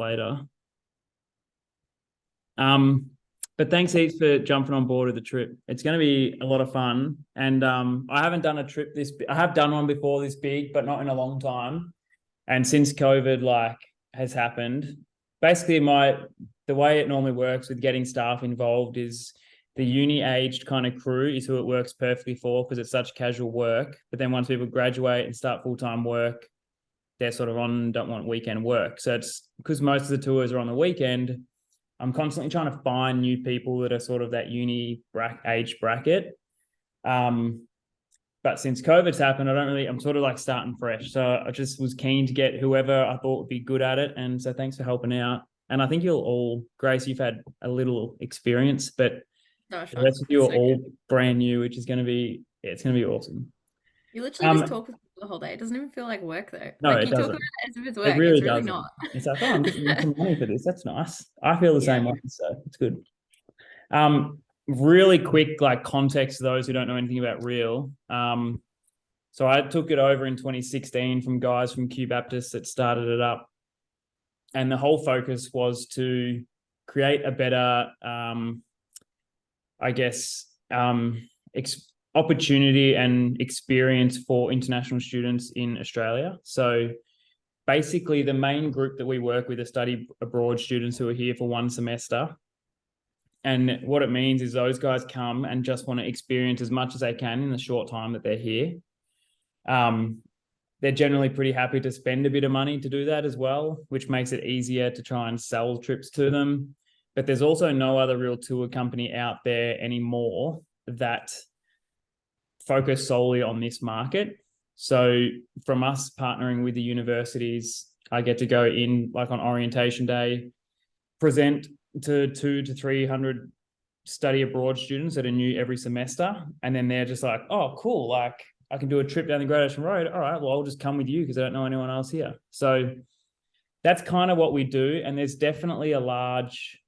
later. But thanks heaps for jumping on board with the trip. It's going to be a lot of fun. And I haven't done a trip I have done one before this big, but not in a long time. And since COVID has happened, basically the way it normally works with getting staff involved is the uni-aged kind of crew is who it works perfectly for because it's such casual work. But then once people graduate and start full-time work, they're sort of don't want weekend work. So it's because most of the tours are on the weekend. I'm constantly trying to find new people that are sort of that uni age bracket. But since COVID's happened, I'm sort of like starting fresh. So I just was keen to get whoever I thought would be good at it. And so thanks for helping out. And I think Grace, you've had a little experience, but No, the sure. rest of you are So all good. brand new, which is it's going to be awesome. You literally just talk with people the whole day. It doesn't even feel like work though. No, Like it you talk about doesn't. it as if it's It work. really It's really doesn't. not. It's like, oh, I'm getting some money for this. That's nice. I feel the Yeah. same way, so it's good. Really quick, like context to those who don't know anything about Real. So I took it over in 2016 from guys from Q Baptist that started it up. And the whole focus was to create a better, opportunity and experience for international students in Australia. So basically the main group that we work with are study abroad students who are here for one semester. And what it means is those guys come and just want to experience as much as they can in the short time that they're here. They're generally pretty happy to spend a bit of money to do that as well, which makes it easier to try and sell trips to them. But there's also no other real tour company out there anymore that focus solely on this market. So from us partnering with the universities, I get to go in like on orientation day, present to 200 to 300 study abroad students that are new every semester. And then they're just like, oh, cool. Like I can do a trip down the Great Ocean Road. All right, well, I'll just come with you because I don't know anyone else here. So that's kind of what we do. And there's definitely a large,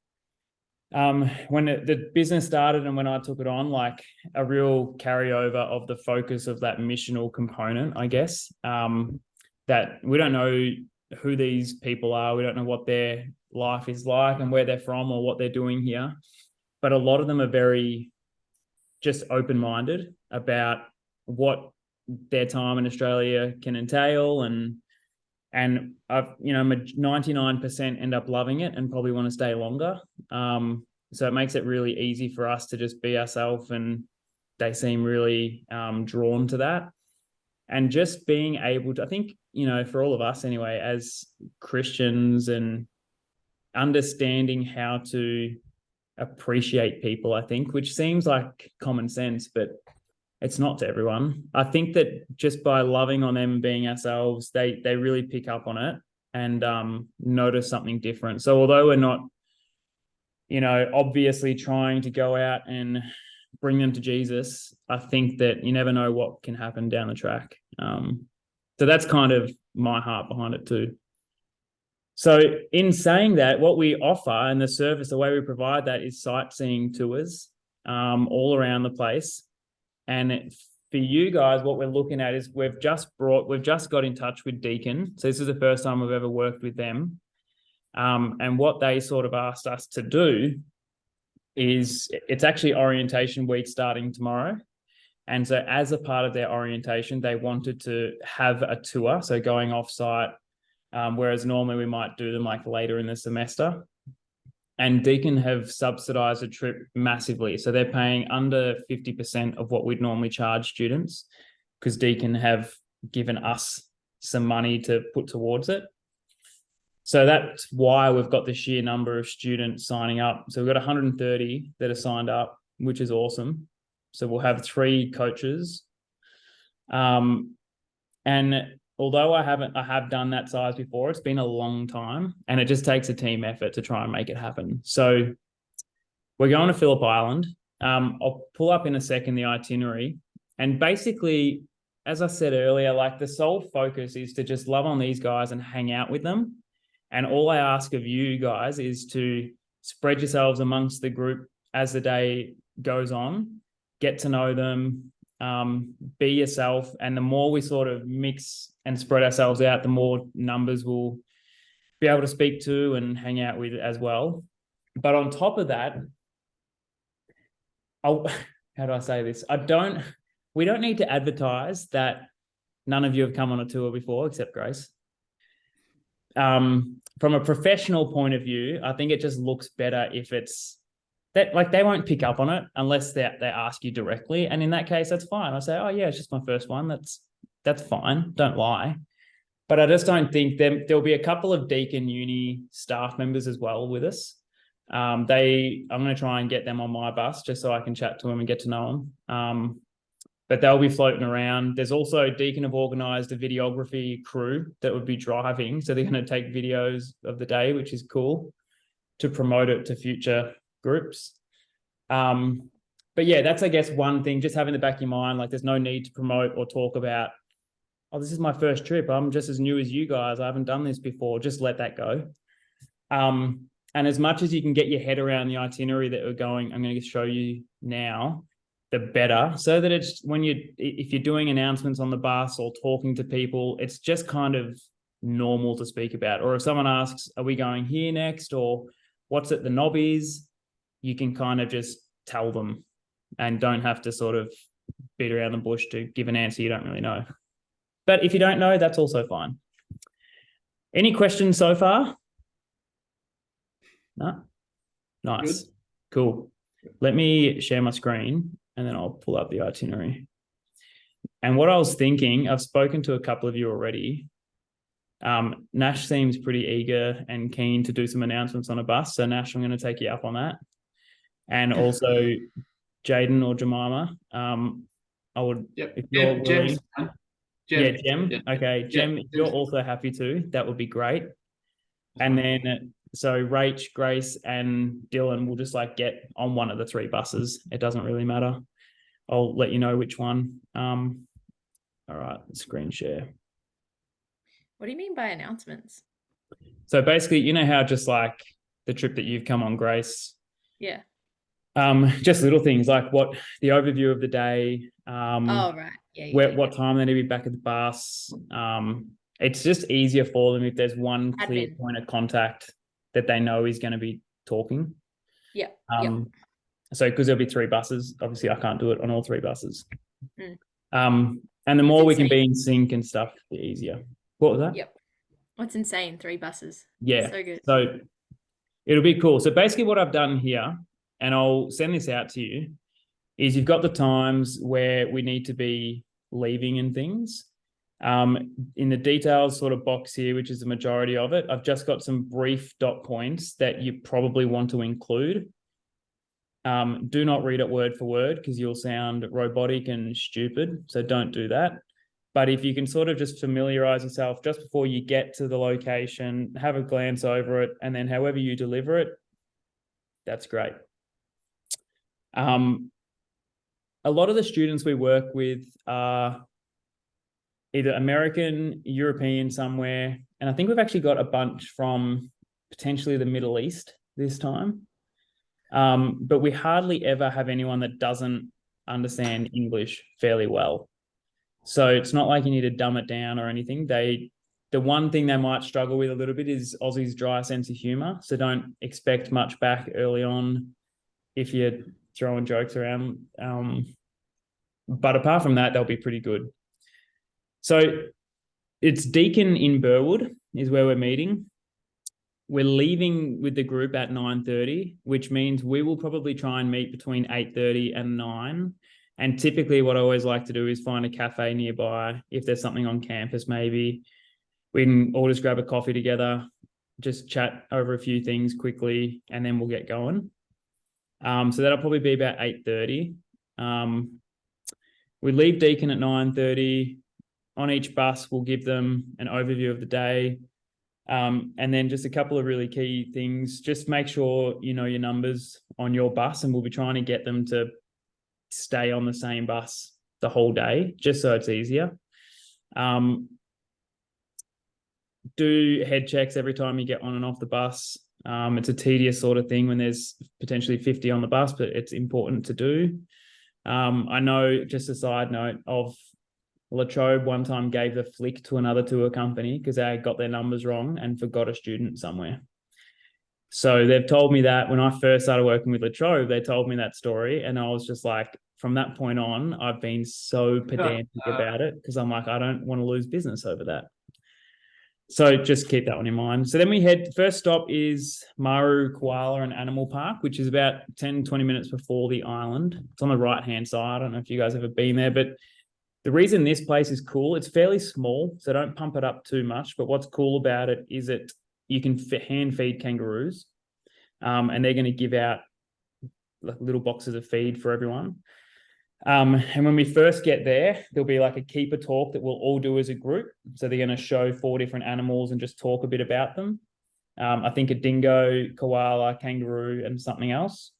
when the business started and when I took it on, like a real carryover of the focus of that missional component, I guess, that we don't know who these people are. We don't know what their life is like and where they're from or what they're doing here. But a lot of them are very just open-minded about what their time in Australia can entail. And I've, 99% end up loving it and probably want to stay longer. So it makes it really easy for us to just be ourselves, and they seem really drawn to that. And just being able to, I think, for all of us anyway, as Christians, and understanding how to appreciate people, I think, which seems like common sense, but it's not to everyone. I think that just by loving on them and being ourselves, they really pick up on it and notice something different. So although we're not, obviously trying to go out and bring them to Jesus, I think that you never know what can happen down the track. So that's kind of my heart behind it too. So in saying that, what we offer and the service, the way we provide that is sightseeing tours all around the place. And for you guys, what we're looking at is we've just got in touch with Deakin. So this is the first time we've ever worked with them. And what they sort of asked us to do is it's actually orientation week starting tomorrow. And so as a part of their orientation, they wanted to have a tour. So going off site, whereas normally we might do them like later in the semester. And Deakin have subsidized a trip massively. So they're paying under 50% of what we'd normally charge students because Deakin have given us some money to put towards it. So that's why we've got the sheer number of students signing up. So we've got 130 that are signed up, which is awesome. So we'll have 3 coaches. And although I have done that size before, it's been a long time and it just takes a team effort to try and make it happen. So we're going to Phillip Island. I'll pull up in a second the itinerary. And basically, as I said earlier, like the sole focus is to just love on these guys and hang out with them. And all I ask of you guys is to spread yourselves amongst the group as the day goes on, get to know them, be yourself. And the more we sort of mix and spread ourselves out, the more numbers will be able to speak to and hang out with as well. But on top of that, how do I say this? We don't need to advertise that none of you have come on a tour before except Grace. From a professional point of view, I think it just looks better if it's that, like, they won't pick up on it unless they ask you directly. And in that case, that's fine. I say, oh yeah, it's just my first one. That's fine. Don't lie. But I just don't think there'll be a couple of Deakin Uni staff members as well with us. I'm going to try and get them on my bus just so I can chat to them and get to know them. But they'll be floating around. There's also Deakin have organised a videography crew that would be driving. So they're going to take videos of the day, which is cool, to promote it to future groups. But yeah, that's, I guess, one thing, just having the back of your mind, like there's no need to promote or talk about, oh, this is my first trip. I'm just as new as you guys. I haven't done this before. Just let that go. And as much as you can get your head around the itinerary that we're going, I'm going to show you now, the better, so that it's if you're doing announcements on the bus or talking to people, it's just kind of normal to speak about. Or if someone asks, are we going here next? Or what's at the Nobbies? You can kind of just tell them and don't have to sort of beat around the bush to give an answer you don't really know. But if you don't know, that's also fine. Any questions so far? No? Nice. Good. Cool. Let me share my screen and then I'll pull up the itinerary. And what I was thinking, I've spoken to a couple of you already. Nash seems pretty eager and keen to do some announcements on a bus. So Nash, I'm going to take you up on that. And also Jaden or Jemima, I would, if you're willing. Jem. Okay, Jem, if you're also happy to, that would be great. And then, so Rach, Grace, and Dylan will just like get on one of the 3 buses. It doesn't really matter. I'll let you know which one. All right, screen share. What do you mean by announcements? So basically, you know how just like the trip that you've come on, Grace? Yeah. Just little things like what the overview of the day. Oh, right. What time they need to be back at the bus. It's just easier for them if there's one clear point of contact that they know is going to be talking. Yeah. So because there'll be 3 buses, obviously I can't do it on all 3 buses. And the more we can be in sync and stuff, the easier. What was that? Yep. What's insane? 3 buses. Yeah. So good. So it'll be cool. So basically what I've done here, and I'll send this out to you, is you've got the times where we need to be leaving and things. In the details sort of box here, which is the majority of it, I've just got some brief dot points that you probably want to include. Do not read it word for word because you'll sound robotic and stupid. So don't do that. But if you can sort of just familiarize yourself just before you get to the location, have a glance over it, and then however you deliver it, that's great. A lot of the students we work with are either American, European somewhere, and I think we've actually got a bunch from potentially the Middle East this time. But we hardly ever have anyone that doesn't understand English fairly well. So it's not like you need to dumb it down or anything. The one thing they might struggle with a little bit is Aussie's dry sense of humor. So don't expect much back early on if you're throwing jokes around. But apart from that, they'll be pretty good. So it's Deakin in Burwood is where we're meeting. We're leaving with the group at 9:30, which means we will probably try and meet between 8:30 and 9. And typically what I always like to do is find a cafe nearby. If there's something on campus, maybe we can all just grab a coffee together, just chat over a few things quickly, and then we'll get going. So that'll probably be about 8:30. We leave Deakin at 9:30. On each bus, we'll give them an overview of the day. And then just a couple of really key things. Just make sure you know your numbers on your bus, and we'll be trying to get them to stay on the same bus the whole day, just so it's easier. Do head checks every time you get on and off the bus. It's a tedious sort of thing when there's potentially 50 on the bus, but it's important to do. I know, just a side note, of Latrobe one time gave the flick to another tour company because they got their numbers wrong and forgot a student somewhere. So they've told me that when I first started working with Latrobe, they told me that story. And I was just like, from that point on, I've been so pedantic about it because I'm like, I don't want to lose business over that. So just keep that one in mind. So then we first stop is Maru Koala and Animal Park, which is about 10, 20 minutes before the island. It's on the right-hand side. I don't know if you guys have ever been there, but the reason this place is cool, it's fairly small, so don't pump it up too much. But what's cool about it is that you can hand feed kangaroos, and they're going to give out like little boxes of feed for everyone. And when we first get there, there'll be like a keeper talk that we'll all do as a group. So they're going to show 4 different animals and just talk a bit about them. I think a dingo, koala, kangaroo, and something else.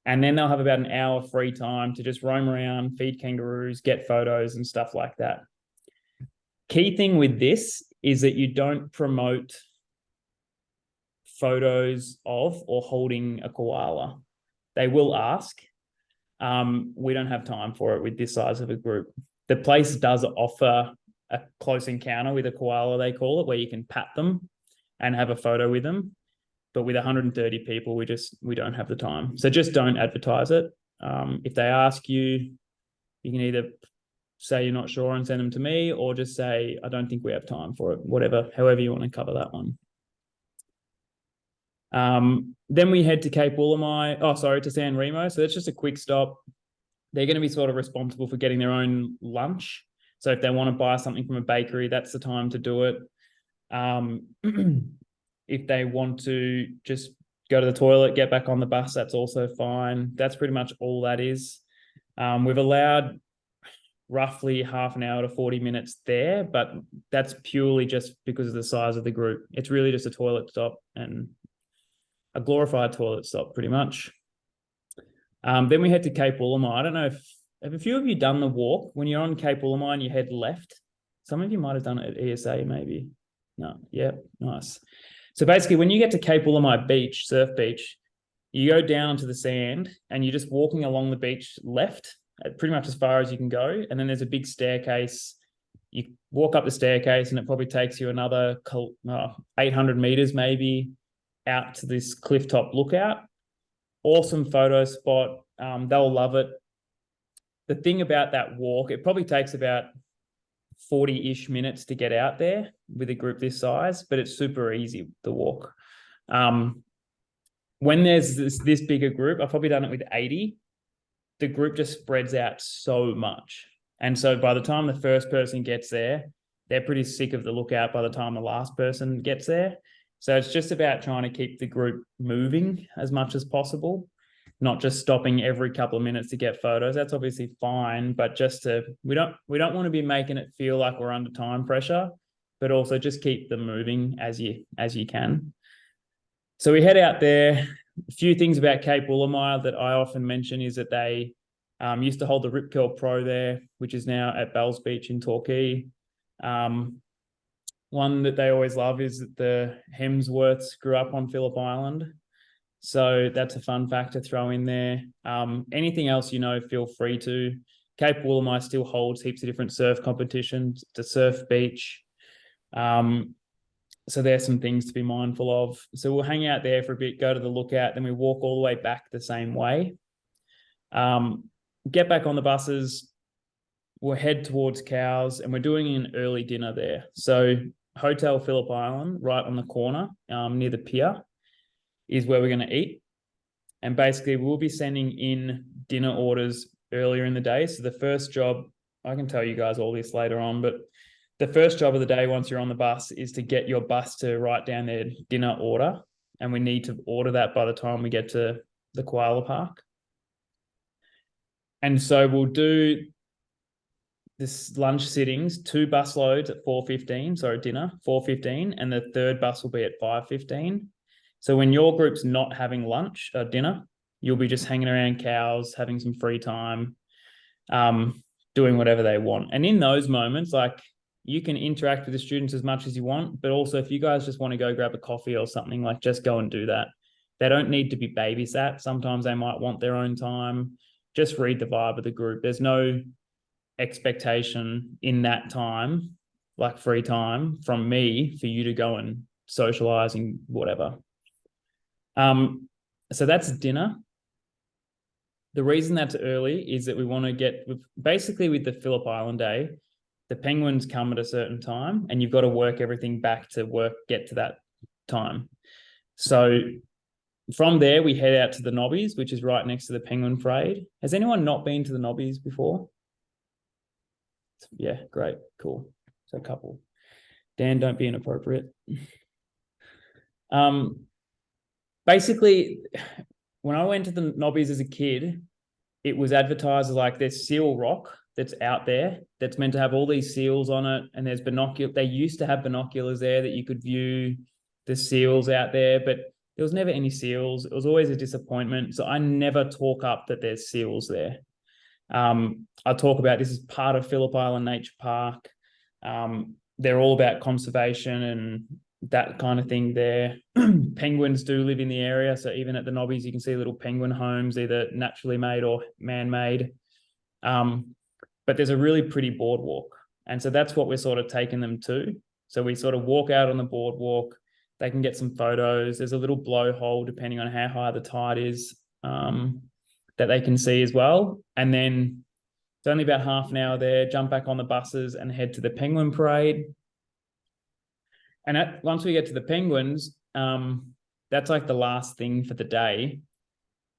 And then they'll have about an hour free time to just roam around, feed kangaroos, get photos and stuff like that. Key thing with this is that you don't promote photos of or holding a koala. They will ask. We don't have time for it with this size of a group. The place does offer a close encounter with a koala, they call it, where you can pat them and have a photo with them. But with 130 people, we don't have the time. So just don't advertise it. If they ask you, you can either say you're not sure and send them to me, or just say, I don't think we have time for it, however you want to cover that one. Then we head to to San Remo. So that's just a quick stop. They're going to be sort of responsible for getting their own lunch. So if they want to buy something from a bakery, that's the time to do it. If they want to just go to the toilet, get back on the bus, that's also fine. That's pretty much all that is. We've allowed roughly half an hour to 40 minutes there, but that's purely just because of the size of the group. It's really just a toilet stop and a glorified toilet stop, pretty much. Then we head to Cape Woolamai. I don't know have a few of you done the walk? When you're on Cape Woolamai and you head left, some of you might have done it at ESA, maybe. No, yeah, nice. So basically, when you get to Cape Woolamai Beach, surf beach, you go down onto the sand and you're just walking along the beach left, pretty much as far as you can go. And then there's a big staircase. You walk up the staircase and it probably takes you another 800 meters maybe out to this clifftop lookout. Awesome photo spot. They'll love it. The thing about that walk, it probably takes about 40-ish minutes to get out there with a group this size, but it's super easy, the walk. When there's this bigger group, I've probably done it with 80, the group just spreads out so much. And so by the time the first person gets there, they're pretty sick of the lookout by the time the last person gets there. So it's just about trying to keep the group moving as much as possible, not just stopping every couple of minutes to get photos. That's obviously fine, but we don't want to be making it feel like we're under time pressure, but also just keep them moving as you can. So we head out there. A few things about Cape Woolamai that I often mention is that they used to hold the Rip Curl Pro there, which is now at Bells Beach in Torquay. One that they always love is that the Hemsworths grew up on Phillip Island. So that's a fun fact to throw in there. Anything else, feel free to. Cape Woolamai still holds heaps of different surf competitions. It's a surf beach. So there's some things to be mindful of. So we'll hang out there for a bit, go to the lookout, then we walk all the way back the same way. Get back on the buses. We'll head towards Cowes, and we're doing an early dinner there. So Hotel Phillip Island, right on the corner, near the pier, is where we're going to eat. And basically, we'll be sending in dinner orders earlier in the day. So the first job, I can tell you guys all this later on, but the first job of the day once you're on the bus is to get your bus to write down their dinner order. And we need to order that by the time we get to the koala park. And so we'll do this lunch sittings, 2 bus loads at 4:15, sorry, dinner, 4:15, and the third bus will be at 5:15. So when your group's not having lunch or dinner, you'll be just hanging around Cowes, having some free time, doing whatever they want. And in those moments, like, you can interact with the students as much as you want, but also if you guys just want to go grab a coffee or something, like, just go and do that. They don't need to be babysat. Sometimes they might want their own time. Just read the vibe of the group. There's no expectation in that time, like free time from me, for you to go and socialize and whatever. So that's dinner. The reason that's early is that we want to get, basically with the Phillip Island Day, the penguins come at a certain time and you've got to work everything back to get to that time. So from there, we head out to the Nobbies, which is right next to the Penguin Parade. Has anyone not been to the Nobbies before? Yeah, great, cool. So a couple. Dan, don't be inappropriate. Basically, when I went to the Nobbies as a kid, it was advertised as like this seal rock that's out there that's meant to have all these seals on it. And there's binoculars. They used to have binoculars there that you could view the seals out there, but there was never any seals. It was always a disappointment. So I never talk up that there's seals there. I talk about this as part of Phillip Island Nature Park. They're all about conservation and that kind of thing there. Penguins do live in the area. So even at the Nobbies, you can see little penguin homes, either naturally made or man-made. But there's a really pretty boardwalk. And so that's what we're sort of taking them to. So we sort of walk out on the boardwalk. They can get some photos. There's a little blowhole, depending on how high the tide is, that they can see as well. And then it's only about half an hour there, jump back on the buses and head to the Penguin Parade. And once we get to the penguins, that's like the last thing for the day.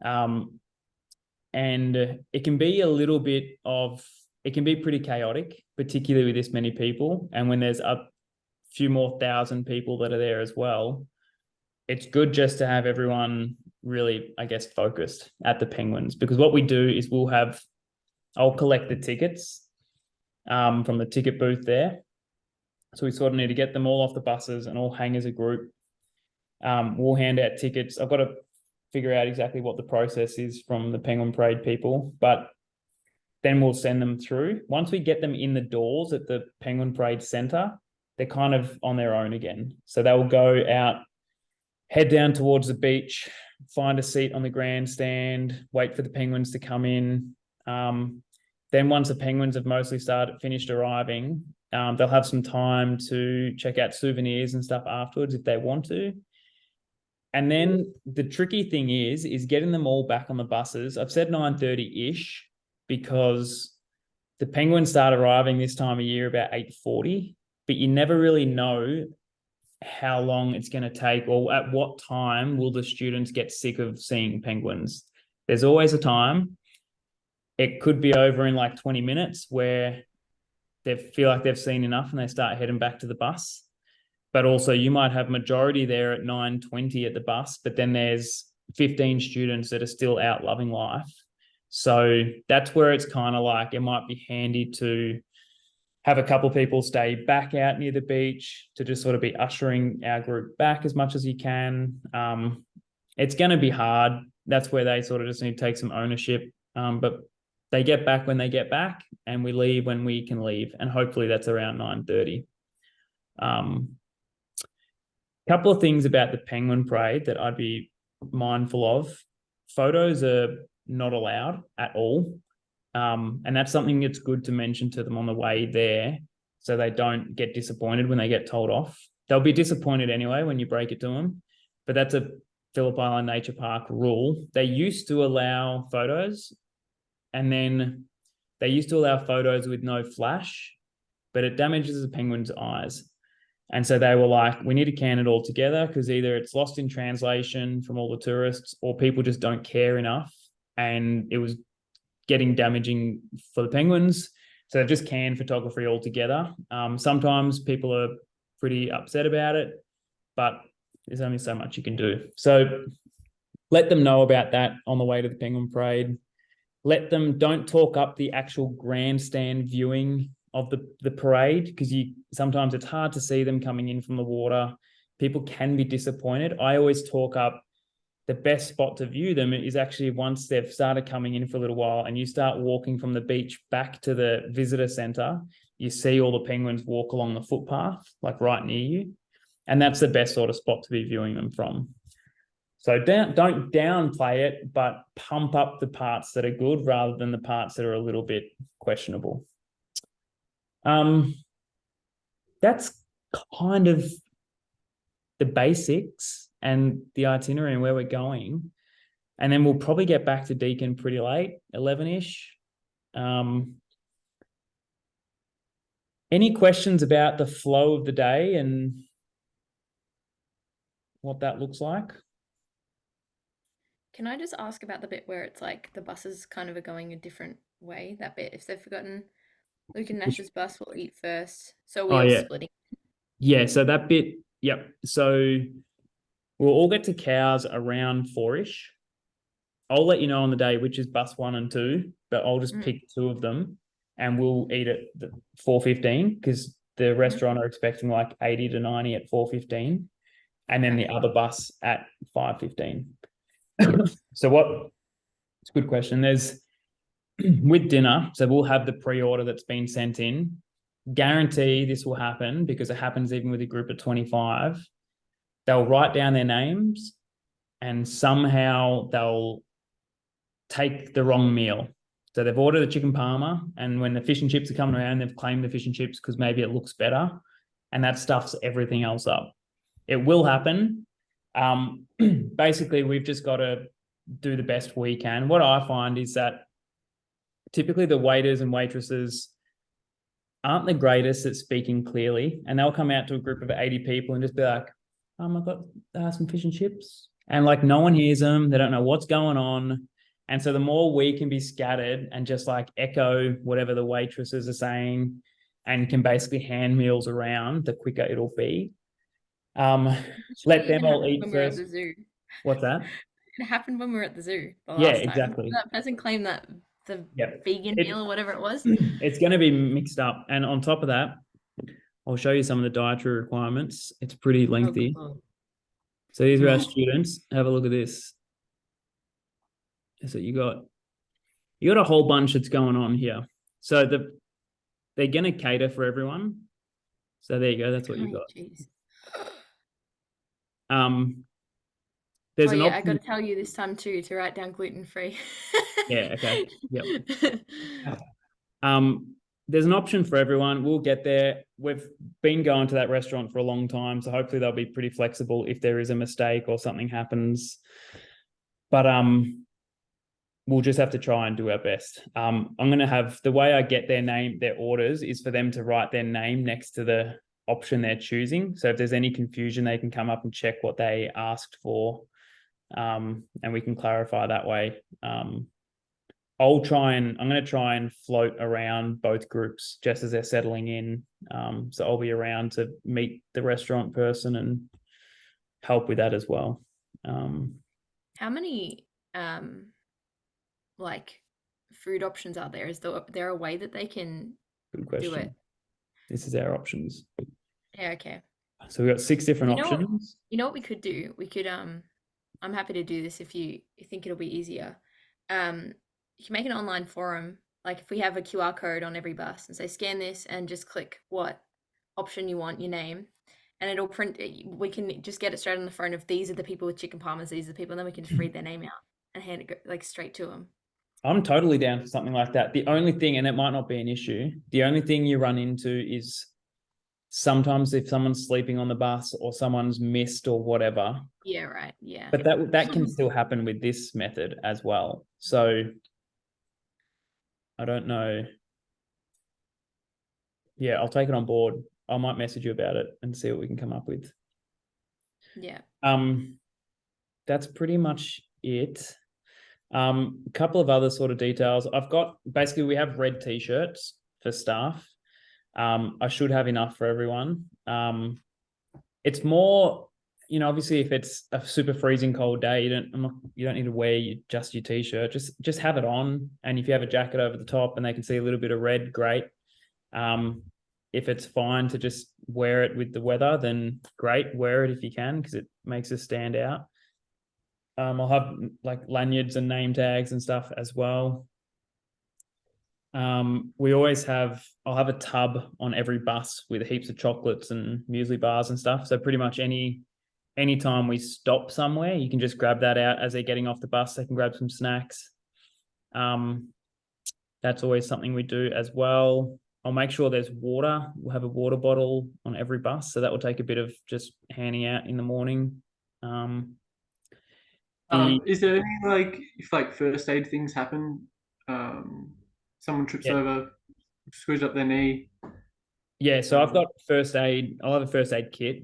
And it can be it can be pretty chaotic, particularly with this many people. And when there's a few more thousand people that are there as well, it's good just to have everyone really, I guess, focused at the penguins. Because what we do is I'll collect the tickets from the ticket booth there. So we sort of need to get them all off the buses and all hang as a group. We'll hand out tickets. I've got to figure out exactly what the process is from the Penguin Parade people, but then we'll send them through. Once we get them in the doors at the Penguin Parade Centre, they're kind of on their own again. So they'll go out, head down towards the beach, find a seat on the grandstand, wait for the penguins to come in. Then once the penguins have mostly finished arriving, they'll have some time to check out souvenirs and stuff afterwards if they want to. And then the tricky thing is getting them all back on the buses. I've said 9:30-ish because the penguins start arriving this time of year about 8:40, but you never really know how long it's going to take or at what time will the students get sick of seeing penguins. There's always a time. It could be over in like 20 minutes where they feel like they've seen enough and they start heading back to the bus. But also you might have majority there at 9:20 at the bus, but then there's 15 students that are still out loving life. So that's where it's kind of like, it might be handy to have a couple of people stay back out near the beach to just sort of be ushering our group back as much as you can. It's going to be hard. That's where they sort of just need to take some ownership. But they get back when they get back and we leave when we can leave. And hopefully that's around 9:30. Couple of things about the Penguin Parade that I'd be mindful of. Photos are not allowed at all. And that's something that's good to mention to them on the way there so they don't get disappointed when they get told off. They'll be disappointed anyway when you break it to them, but that's a Phillip Island Nature Park rule. They used to allow photos, and then they used to allow photos with no flash, but it damages the penguin's eyes. And so they were like, we need to can it all together because either it's lost in translation from all the tourists or people just don't care enough. And it was getting damaging for the penguins. So they've just canned photography altogether. Sometimes people are pretty upset about it, but there's only so much you can do. So let them know about that on the way to the Penguin Parade. Don't talk up the actual grandstand viewing of the parade because sometimes it's hard to see them coming in from the water. People can be disappointed. I always talk up the best spot to view them is actually once they've started coming in for a little while and you start walking from the beach back to the visitor centre, you see all the penguins walk along the footpath, like right near you. And that's the best sort of spot to be viewing them from. So don't downplay it, but pump up the parts that are good rather than the parts that are a little bit questionable. That's kind of the basics and the itinerary and where we're going. And then we'll probably get back to Deakin pretty late, 11-ish. Any questions about the flow of the day and what that looks like? Can I just ask about the bit where it's like the buses kind of are going a different way? That bit, if they've forgotten Luke and Nash's bus will eat first. So Oh, we all yeah. splitting. Yeah, so that bit, yep. So we'll all get to Cows around 4-ish. I'll let you know on the day which is bus 1 and 2, but I'll just pick 2 of them and we'll eat at 4:15 because the restaurant are expecting like 80 to 90 at 4:15, and then the other bus at 5:15. So it's a good question. There's with dinner, so we'll have the pre-order that's been sent in. Guarantee this will happen because it happens even with a group of 25. They'll write down their names and somehow they'll take the wrong meal. So they've ordered a chicken parma, and when the fish and chips are coming around, they've claimed the fish and chips because maybe it looks better, and that stuffs everything else up. It will happen. Basically, we've just got to do the best we can. What I find is that typically the waiters and waitresses aren't the greatest at speaking clearly, and they'll come out to a group of 80 people and just be like, I've got some fish and chips. And like no one hears them. They don't know what's going on. And so the more we can be scattered and just like echo whatever the waitresses are saying and can basically hand meals around, the quicker it'll be. Let them all eat first. At the zoo. What's that? It happened when we were at the zoo the Yeah, last time. exactly. That person claimed that the Yep. vegan meal or whatever it was. It's going to be mixed up. And on top of that, I'll show you some of the dietary requirements. It's pretty lengthy. Oh, So these are our students. Have a look at this. So you got a whole bunch that's going on here. So they're going to cater for everyone. So there you go. That's what you got. Geez. There's an option. I got to tell you this time too to write down gluten-free. Yeah. Okay. Yep. There's an option for everyone. We'll get there. We've been going to that restaurant for a long time, so hopefully they'll be pretty flexible if there is a mistake or something happens. But we'll just have to try and do our best. I'm going to have the way I get their orders is for them to write their name next to the option they're choosing. So if there's any confusion, they can come up and check what they asked for, and we can clarify that way. I'm going to try and float around both groups just as they're settling in. So I'll be around to meet the restaurant person and help with that as well. How many like food options are there? Is there a way that they can do it? This is our options. Yeah, okay. So we've got 6 different options. You know what we could do? We could I'm happy to do this if you think it'll be easier. You can make an online forum, like if we have a QR code on every bus and say scan this and just click what option you want, your name, and it'll print it. We can just get it straight on the phone of these are the people with chicken parmas, these are the people, and then we can just read their name out and hand it like straight to them. I'm totally down for something like that. The only thing, and it might not be an issue, the only thing you run into is sometimes if someone's sleeping on the bus or someone's missed or whatever. Yeah, right. Yeah. But that can still happen with this method as well. So I don't know. Yeah, I'll take it on board. I might message you about it and see what we can come up with. Yeah. That's pretty much it. A couple of other sort of details. I've got basically we have red t-shirts for staff. I should have enough for everyone. It's more, obviously if it's a super freezing cold day, you don't need to wear just your t-shirt. Just have it on, and if you have a jacket over the top and they can see a little bit of red, great. If it's fine to just wear it with the weather, then great, wear it if you can because it makes us stand out. I'll have like lanyards and name tags and stuff as well. I'll have a tub on every bus with heaps of chocolates and muesli bars and stuff. So pretty much anytime we stop somewhere, you can just grab that out as they're getting off the bus. They can grab some snacks. That's always something we do as well. I'll make sure there's water. We'll have a water bottle on every bus. So that will take a bit of just handing out in the morning. Is there any like if like first aid things happen? Someone trips Yeah. over, screws up their knee. Yeah, so I've got first aid. I'll have a first aid kit.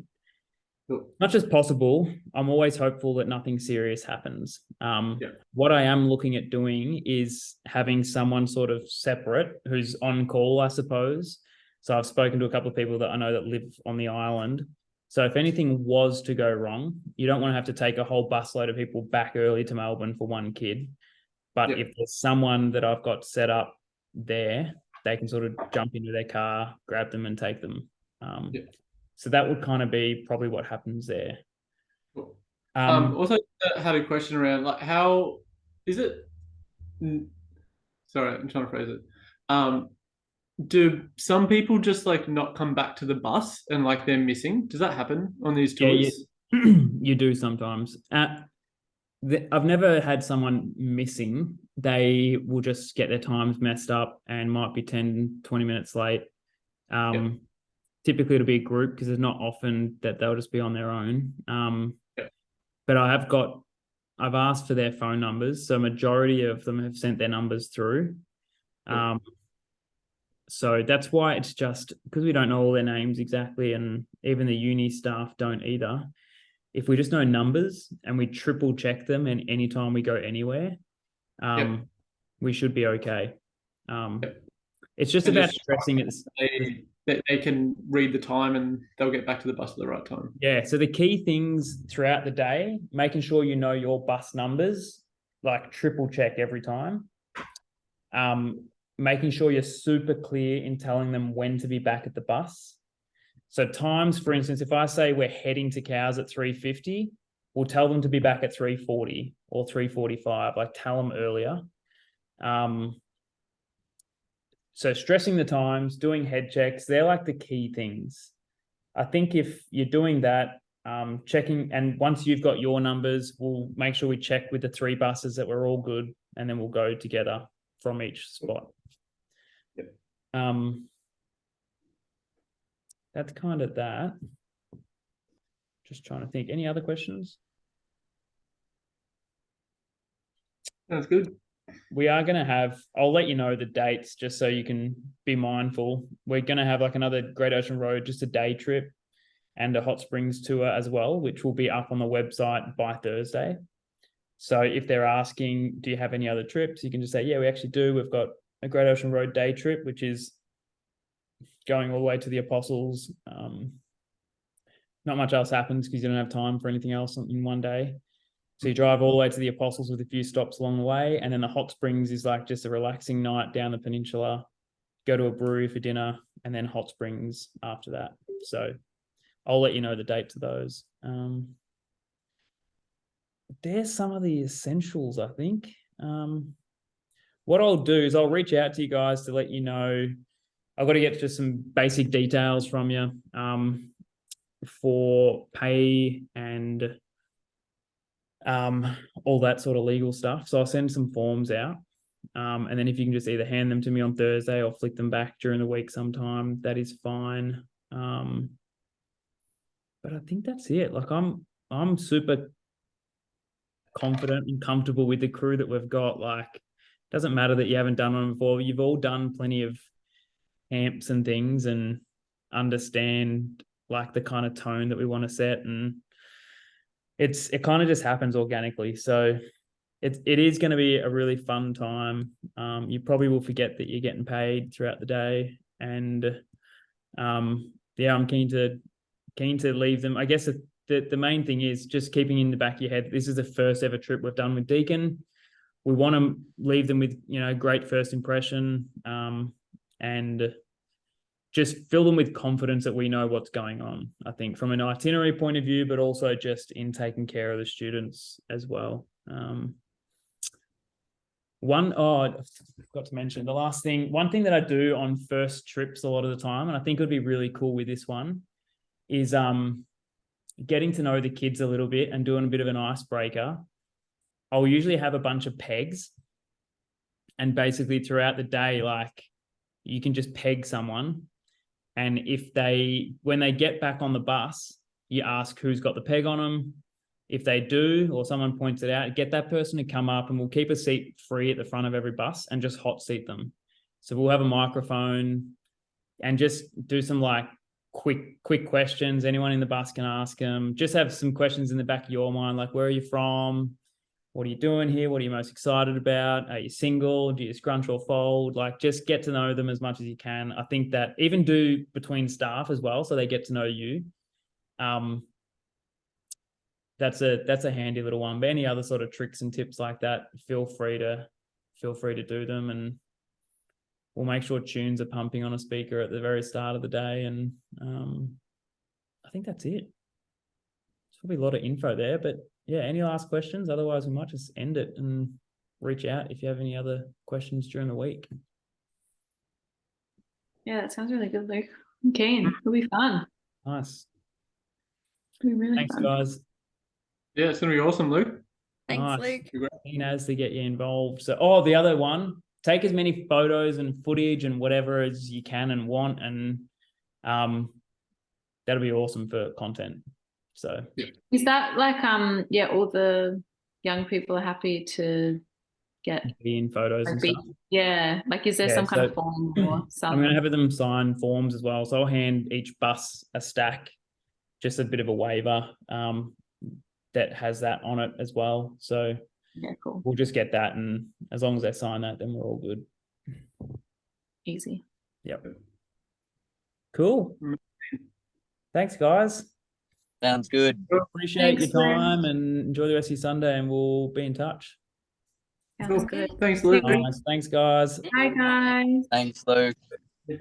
Cool. Much as possible, I'm always hopeful that nothing serious happens. Yeah. What I am looking at doing is having someone sort of separate who's on call, I suppose. So I've spoken to a couple of people that I know that live on the island. So if anything was to go wrong, you don't want to have to take a whole busload of people back early to Melbourne for one kid. But Yeah. if there's someone that I've got set up there, they can sort of jump into their car, grab them and take them. Yeah. So that would kind of be probably what happens there. Cool. Um, Also had a question around like how is it? Sorry, I'm trying to phrase it. Do some people just like not come back to the bus and like they're missing? Does that happen on these yeah, tours? you do sometimes. I've never had someone missing. They will just get their times messed up and might be 10, 20 minutes late. Typically it'll be a group because it's not often that they'll just be on their own. But I've asked for their phone numbers. So majority of them have sent their numbers through. So that's why it's just because we don't know all their names exactly, and even the uni staff don't either. If we just know numbers and we triple check them, and anytime we go anywhere, we should be okay. It's just about stressing it. They can read the time and they'll get back to the bus at the right time. Yeah. So the key things throughout the day, making sure you know your bus numbers, like triple check every time. Making sure you're super clear in telling them when to be back at the bus. So times, for instance, if I say we're heading to Cows at 3:50, we'll tell them to be back at 3:40 or 3:45, like tell them earlier. So stressing the times, doing head checks, they're like the key things. I think if you're doing that, checking, and once you've got your numbers, we'll make sure we check with the 3 buses that we're all good, and then we'll go together from each spot. That's kind of that. Just trying to think. Any other questions? That's good. We are going to have, I'll let you know the dates just so you can be mindful. We're going to have like another Great Ocean Road, just a day trip, and a hot springs tour as well, which will be up on the website by Thursday. So if they're asking, do you have any other trips? You can just say, yeah, we actually do. We've got a Great Ocean Road day trip, which is going all the way to the Apostles. Not much else happens because you don't have time for anything else in one day. So you drive all the way to the Apostles with a few stops along the way. And then the hot springs is like just a relaxing night down the peninsula, go to a brewery for dinner, and then hot springs after that. So I'll let you know the dates of those. There's some of the essentials, I think. What I'll do is I'll reach out to you guys to let you know. I've got to get just some basic details from you for pay and all that sort of legal stuff. So I'll send some forms out. And then if you can just either hand them to me on Thursday or flick them back during the week sometime, that is fine. But I think that's it. Like I'm super confident and comfortable with the crew that we've got. Like, it doesn't matter that you haven't done one before. You've all done plenty of amps and things and understand like the kind of tone that we want to set, and it kind of just happens organically. So it is going to be a really fun time. You probably will forget that you're getting paid throughout the day, and yeah, I'm keen to leave them. I guess the main thing is just keeping in the back of your head, this is the first ever trip we've done with Deakin. We want to leave them with, great first impression, and just fill them with confidence that we know what's going on, I think, from an itinerary point of view, but also just in taking care of the students as well. I forgot to mention the last thing. One thing that I do on first trips a lot of the time, and I think it would be really cool with this one, is getting to know the kids a little bit and doing a bit of an icebreaker. I'll usually have a bunch of pegs, and basically throughout the day, like you can just peg someone. And when they get back on the bus, you ask who's got the peg on them. If they do, or someone points it out, get that person to come up, and we'll keep a seat free at the front of every bus and just hot seat them. So we'll have a microphone and just do some like quick questions. Anyone in the bus can ask them. Just have some questions in the back of your mind, like, where are you from? What are you doing here? What are you most excited about? Are you single? Do you scrunch or fold? Like, just get to know them as much as you can. I think that even do between staff as well, so they get to know you. That's a handy little one. But any other sort of tricks and tips like that, feel free to do them, and we'll make sure tunes are pumping on a speaker at the very start of the day. And I think that's it. There's probably a lot of info there, but yeah, any last questions? Otherwise, we might just end it and reach out if you have any other questions during the week. Yeah, that sounds really good, Luke. I'm keen. It'll be fun. Nice. It'll be really Thanks, fun. guys. Yeah, it's gonna be awesome, Luke. Thanks, Nice. Luke. As to get you involved. So, the other one, take as many photos and footage and whatever as you can and want, and that'll be awesome for content. So Is that like yeah, all the young people are happy to get in photos and like stuff. yeah, like is there Yeah, some kind of so form or something? I'm going to have them sign forms as well. So I'll hand each bus a stack, just a bit of a waiver that has that on it as well. So Yeah, cool. we'll just get that, and as long as they sign that, then we're all good. Easy. Yep. Cool. Thanks, guys. Sounds good. Appreciate Thanks, your Luke. time, and enjoy the rest of your Sunday, and we'll be in touch. Sounds Cool. good. Thanks, Luke. Nice. Thanks, guys. Bye, guys. Thanks, Luke.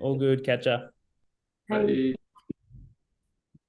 All good. Catch up. Bye. Bye.